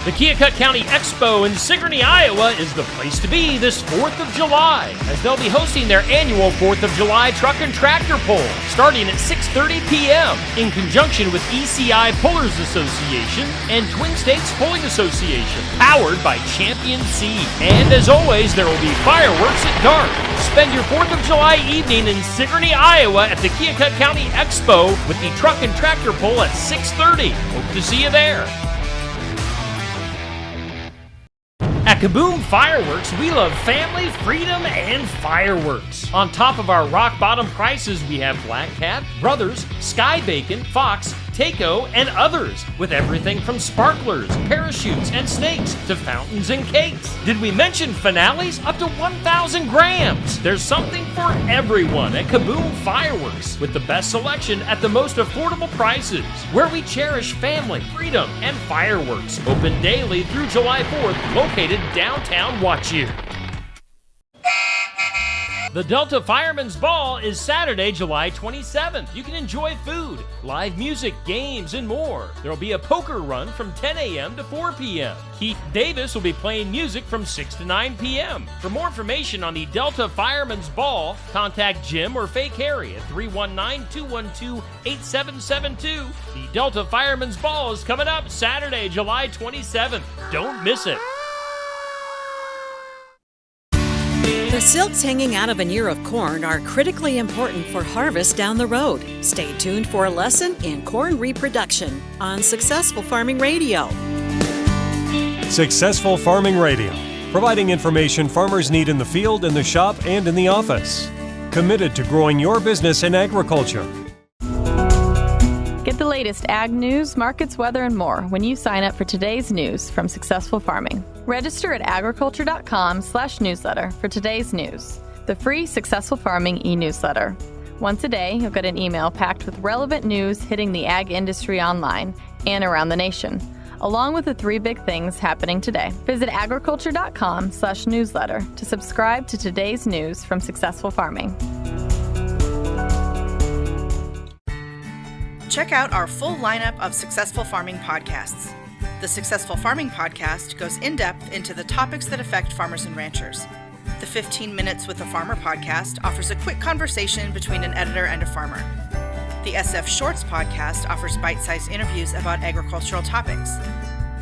The Keokuk County Expo in Sigourney, Iowa is the place to be this 4th of July, as they'll be hosting their annual 4th of July Truck and Tractor Pull, starting at 6:30 p.m. in conjunction with ECI Pullers Association and Twin States Pulling Association, powered by Champion Seed. And as always, there will be fireworks at dark. Spend your 4th of July evening in Sigourney, Iowa at the Keokuk County Expo with the Truck and Tractor Pull at 6:30. Hope to see you there. At Kaboom Fireworks, we love family, freedom, and fireworks. On top of our rock bottom prices, we have Black Cat, Brothers, Sky Bacon, Fox, Takeo, and others, with everything from sparklers, parachutes, and snakes to fountains and cakes. Did we mention finales? Up to 1,000 grams. There's something for everyone at Kaboom Fireworks, with the best selection at the most affordable prices, where we cherish family, freedom, and fireworks. Open daily through July 4th, located downtown Waukegan. The Delta Firemen's Ball is Saturday, July 27th. You can enjoy food, live music, games, and more. There will be a poker run from 10 a.m. to 4 p.m. Keith Davis will be playing music from 6 to 9 p.m. For more information on the Delta Firemen's Ball, contact Jim or Fake Harry at 319-212-8772. The Delta Firemen's Ball is coming up Saturday, July 27th. Don't miss it. The silks hanging out of an ear of corn are critically important for harvest down the road. Stay tuned for a lesson in corn reproduction on Successful Farming Radio. Successful Farming Radio, providing information farmers need in the field, in the shop, and in the office. Committed to growing your business in agriculture. Get the latest ag news, markets, weather, and more when you sign up for today's news from Successful Farming. Register at agriculture.com/newsletter for today's news, the free Successful Farming e-newsletter. Once a day, you'll get an email packed with relevant news hitting the ag industry online and around the nation, along with the 3 big things happening today. Visit agriculture.com/newsletter to subscribe to today's news from Successful Farming. Check out our full lineup of Successful Farming podcasts. The Successful Farming podcast goes in-depth into the topics that affect farmers and ranchers. The 15 Minutes with a Farmer podcast offers a quick conversation between an editor and a farmer. The SF Shorts podcast offers bite-sized interviews about agricultural topics.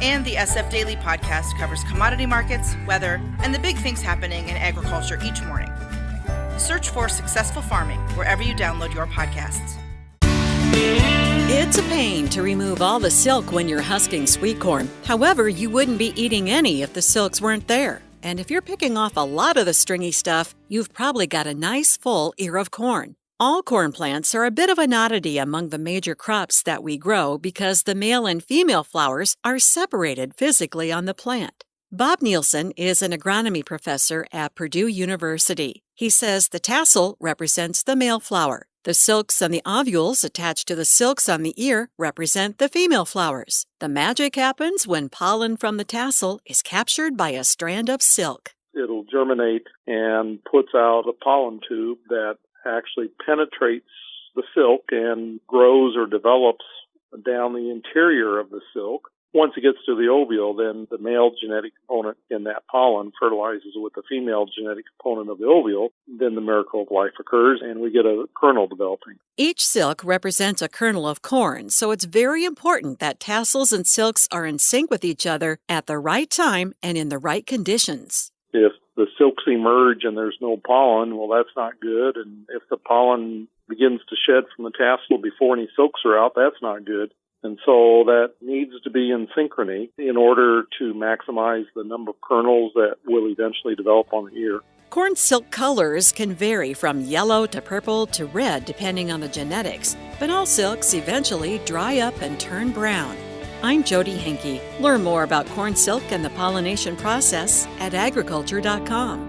And the SF Daily podcast covers commodity markets, weather, and the big things happening in agriculture each morning. Search for Successful Farming wherever you download your podcasts. It's a pain to remove all the silk when you're husking sweet corn. However, you wouldn't be eating any if the silks weren't there. And if you're picking off a lot of the stringy stuff, you've probably got a nice full ear of corn. All corn plants are a bit of an oddity among the major crops that we grow because the male and female flowers are separated physically on the plant. Bob Nielsen is an agronomy professor at Purdue University. He says the tassel represents the male flower. The silks and the ovules attached to the silks on the ear represent the female flowers. The magic happens when pollen from the tassel is captured by a strand of silk. It'll germinate and puts out a pollen tube that actually penetrates the silk and grows or develops down the interior of the silk. Once it gets to the ovule, then the male genetic component in that pollen fertilizes with the female genetic component of the ovule. Then the miracle of life occurs, and we get a kernel developing. Each silk represents a kernel of corn, so it's very important that tassels and silks are in sync with each other at the right time and in the right conditions. If the silks emerge and there's no pollen, well, that's not good. And if the pollen begins to shed from the tassel before any silks are out, that's not good. And so that needs to be in synchrony in order to maximize the number of kernels that will eventually develop on the ear. Corn silk colors can vary from yellow to purple to red depending on the genetics, but all silks eventually dry up and turn brown. I'm Jody Henke. Learn more about corn silk and the pollination process at agriculture.com.